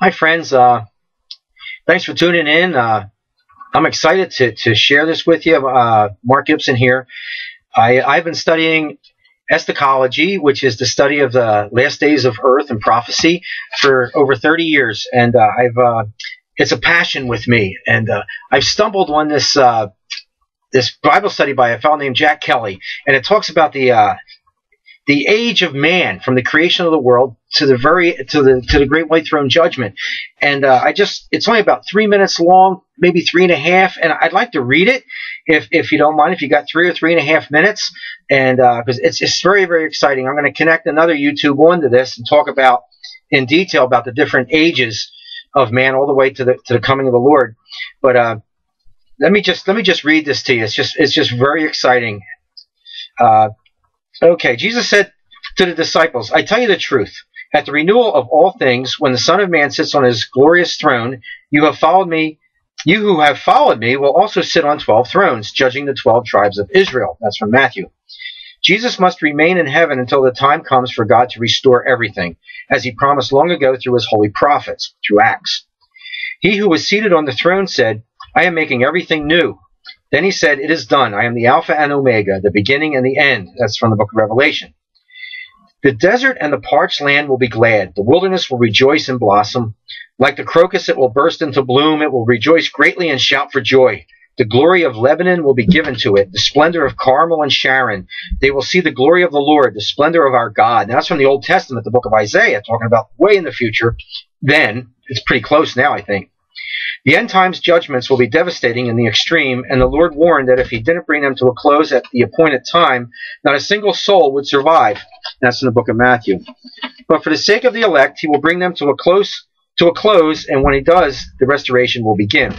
Hi, friends. Thanks for tuning in. I'm excited to share this with you. Mark Gibson here. I've been studying eschatology, which is the study of the last days of Earth and prophecy, for over 30 years, and it's a passion with me. And I've stumbled on this Bible study by a fellow named Jack Kelly, and it talks about the age of man, from the creation of the world to the great white throne judgment. And it's only about 3 minutes long, maybe 3.5, and I'd like to read it if you don't mind, if you got 3 or 3.5 minutes, and because it's very, very exciting. I'm going to connect another YouTube onto this and talk about in detail about the different ages of man all the way to the coming of the Lord. But let me just read this to you. It's just very exciting. Okay, Jesus said to the disciples, "I tell you the truth. At the renewal of all things, when the Son of Man sits on his glorious throne, you have followed me. You who have followed me will also sit on 12 thrones, judging the 12 tribes of Israel." That's from Matthew. Jesus must remain in heaven until the time comes for God to restore everything, as he promised long ago through his holy prophets, through Acts. He who was seated on the throne said, "I am making everything new." Then he said, "It is done. I am the Alpha and Omega, the beginning and the end." That's from the book of Revelation. The desert and the parched land will be glad. The wilderness will rejoice and blossom. Like the crocus, it will burst into bloom. It will rejoice greatly and shout for joy. The glory of Lebanon will be given to it, the splendor of Carmel and Sharon. They will see the glory of the Lord, the splendor of our God. Now, that's from the Old Testament, the book of Isaiah, talking about way in the future. Then, it's pretty close now, I think. The end times judgments will be devastating in the extreme, and the Lord warned that if he didn't bring them to a close at the appointed time, not a single soul would survive. That's in the book of Matthew. But for the sake of the elect, he will bring them to a close, and when he does, the restoration will begin.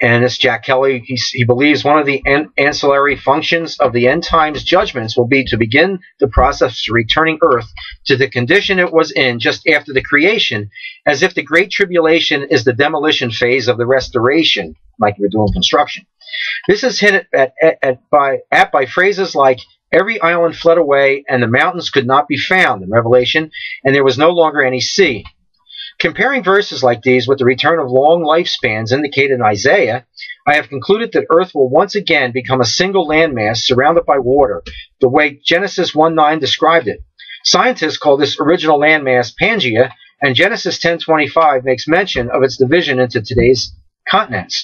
And this Jack Kelly, he believes one of the ancillary functions of the end times judgments will be to begin the process of returning Earth to the condition it was in just after the creation, as if the Great Tribulation is the demolition phase of the restoration, like we're doing construction. This is hinted at by phrases like, "Every island fled away, and the mountains could not be found," in Revelation, and there was no longer any sea. Comparing verses like these with the return of long lifespans indicated in Isaiah, I have concluded that Earth will once again become a single landmass surrounded by water, the way Genesis 1:9 described it. Scientists call this original landmass Pangaea, and Genesis 10:25 makes mention of its division into today's continents.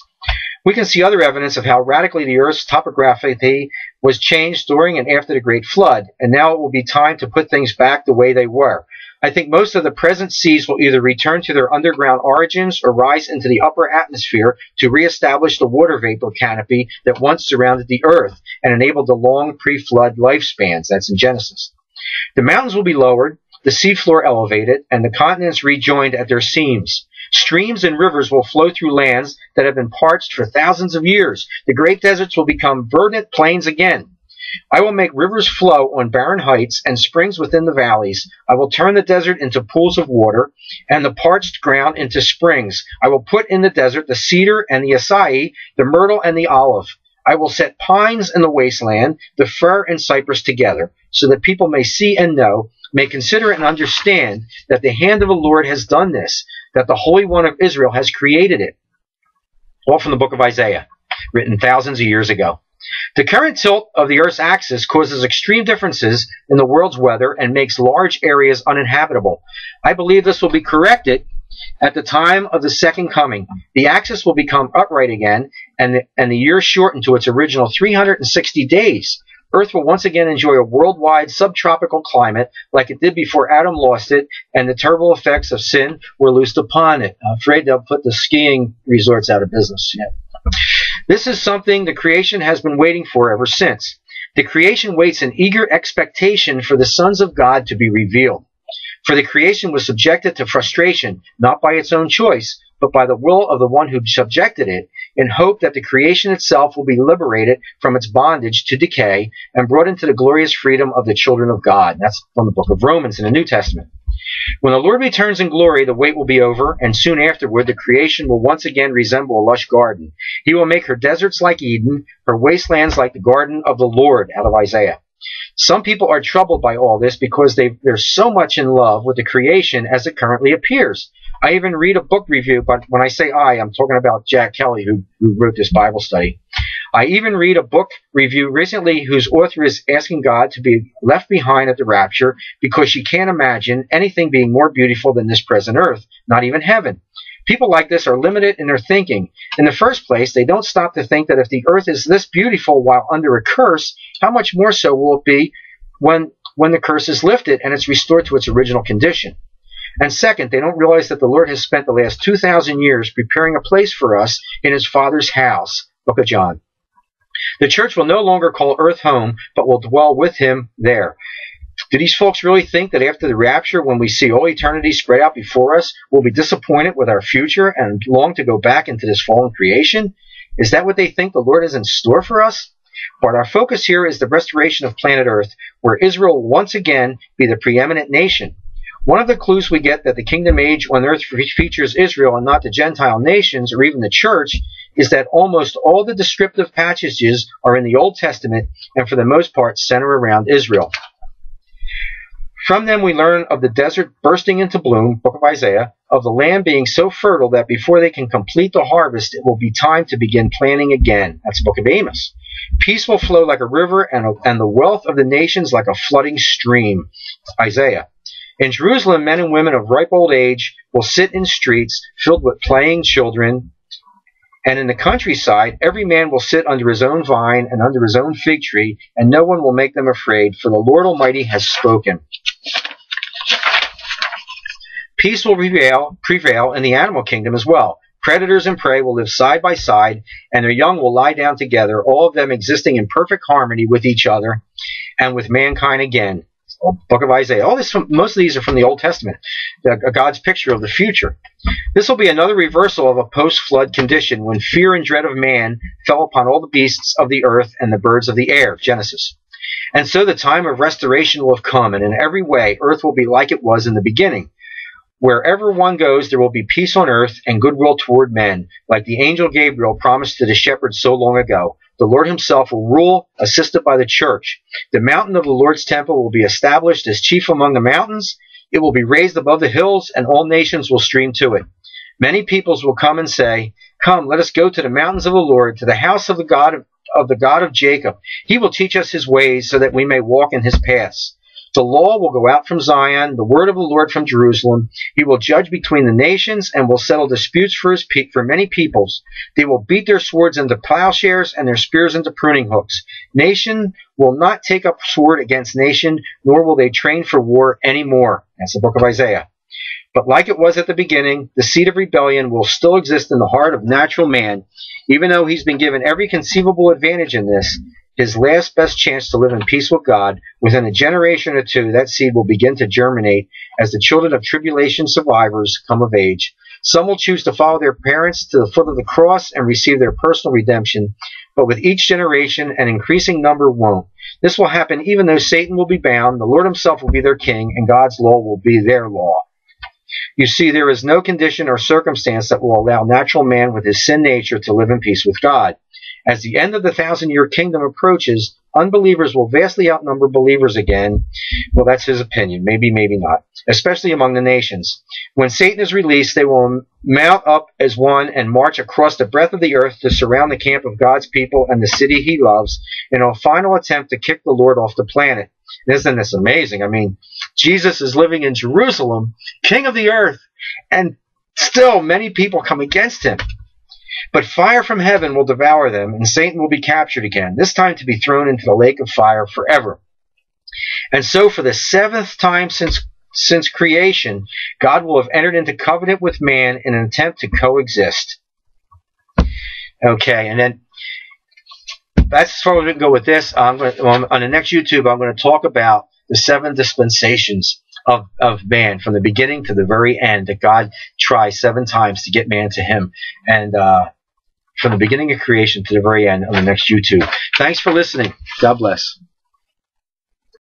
We can see other evidence of how radically the Earth's topography was changed during and after the Great Flood, and now it will be time to put things back the way they were. I think most of the present seas will either return to their underground origins or rise into the upper atmosphere to reestablish the water vapor canopy that once surrounded the Earth and enabled the long pre-flood lifespans. That's in Genesis. The mountains will be lowered, the seafloor elevated, and the continents rejoined at their seams. Streams and rivers will flow through lands that have been parched for thousands of years. The great deserts will become verdant plains again. I will make rivers flow on barren heights and springs within the valleys. I will turn the desert into pools of water and the parched ground into springs. I will put in the desert the cedar and the acai, the myrtle and the olive. I will set pines in the wasteland, the fir and cypress together, so that people may see and know, may consider and understand that the hand of the Lord has done this, that the Holy One of Israel has created it. All from the book of Isaiah, written thousands of years ago. The current tilt of the Earth's axis causes extreme differences in the world's weather and makes large areas uninhabitable. I believe this will be corrected at the time of the second coming. The axis will become upright again, and the year shortened to its original 360 days. Earth will once again enjoy a worldwide subtropical climate like it did before Adam lost it and the terrible effects of sin were loosed upon it. I'm afraid they'll put the skiing resorts out of business. Yeah. This is something the creation has been waiting for ever since. The creation waits in eager expectation for the sons of God to be revealed. For the creation was subjected to frustration, not by its own choice, but by the will of the one who subjected it, in hope that the creation itself will be liberated from its bondage to decay and brought into the glorious freedom of the children of God. That's from the book of Romans in the New Testament. When the Lord returns in glory, the wait will be over, and soon afterward the creation will once again resemble a lush garden. He will make her deserts like Eden, her wastelands like the garden of the Lord, out of Isaiah. Some people are troubled by all this because they're so much in love with the creation as it currently appears. I even read a book review, but when I say I'm talking about Jack Kelly, who wrote this Bible study. I even read a book review recently whose author is asking God to be left behind at the rapture because she can't imagine anything being more beautiful than this present earth, not even heaven. People like this are limited in their thinking. In the first place, they don't stop to think that if the earth is this beautiful while under a curse, how much more so will it be when the curse is lifted and it's restored to its original condition. And second, they don't realize that the Lord has spent the last 2,000 years preparing a place for us in his Father's house. Book of John. The church will no longer call earth home, but will dwell with him there. Do these folks really think that after the rapture, when we see all eternity spread out before us, we'll be disappointed with our future and long to go back into this fallen creation? Is that what they think the Lord has in store for us? But our focus here is the restoration of planet Earth, where Israel will once again be the preeminent nation. One of the clues we get that the kingdom age on earth features Israel and not the Gentile nations or even the church is that almost all the descriptive passages are in the Old Testament and for the most part center around Israel. From them we learn of the desert bursting into bloom, book of Isaiah, of the land being so fertile that before they can complete the harvest, it will be time to begin planting again. That's the book of Amos. Peace will flow like a river and the wealth of the nations like a flooding stream. Isaiah. In Jerusalem, men and women of ripe old age will sit in streets filled with playing children. And in the countryside, every man will sit under his own vine and under his own fig tree, and no one will make them afraid, for the Lord Almighty has spoken. Peace will prevail in the animal kingdom as well. Predators and prey will live side by side, and their young will lie down together, all of them existing in perfect harmony with each other and with mankind again. Book of Isaiah. Most of these are from the Old Testament, God's picture of the future. This will be another reversal of a post-flood condition when fear and dread of man fell upon all the beasts of the earth and the birds of the air. Genesis. And so the time of restoration will have come, and in every way earth will be like it was in the beginning. Wherever one goes, there will be peace on earth and goodwill toward men, like the angel Gabriel promised to the shepherds so long ago. The Lord himself will rule, assisted by the church. The mountain of the Lord's temple will be established as chief among the mountains. It will be raised above the hills, and all nations will stream to it. Many peoples will come and say, "Come, let us go to the mountains of the Lord, to the house of the God of Jacob. He will teach us his ways, so that we may walk in his paths." The law will go out from Zion, the word of the Lord from Jerusalem. He will judge between the nations and will settle disputes for many peoples. They will beat their swords into plowshares and their spears into pruning hooks. Nation will not take up sword against nation, nor will they train for war any more. That's the book of Isaiah. But like it was at the beginning, the seed of rebellion will still exist in the heart of natural man, even though he's been given every conceivable advantage in this. His last best chance to live in peace with God, within a generation or two, that seed will begin to germinate as the children of tribulation survivors come of age. Some will choose to follow their parents to the foot of the cross and receive their personal redemption, but with each generation, an increasing number won't. This will happen even though Satan will be bound, the Lord himself will be their king, and God's law will be their law. You see, there is no condition or circumstance that will allow natural man with his sin nature to live in peace with God. As the end of the 1,000-year kingdom approaches, unbelievers will vastly outnumber believers again. Well, that's his opinion. Maybe, maybe not. Especially among the nations. When Satan is released, they will mount up as one and march across the breadth of the earth to surround the camp of God's people and the city he loves in a final attempt to kick the Lord off the planet. Isn't this amazing? I mean, Jesus is living in Jerusalem, king of the earth, and still many people come against him. But fire from heaven will devour them, and Satan will be captured again, this time to be thrown into the lake of fire forever. And so for the 7th time since creation, God will have entered into covenant with man in an attempt to coexist. Okay, and then that's as far as we can go with this. On the next YouTube, I'm going to talk about the 7 dispensations of man from the beginning to the very end, that God tries 7 times to get man to him, and from the beginning of creation to the very end on the next YouTube. Thanks for listening. God bless.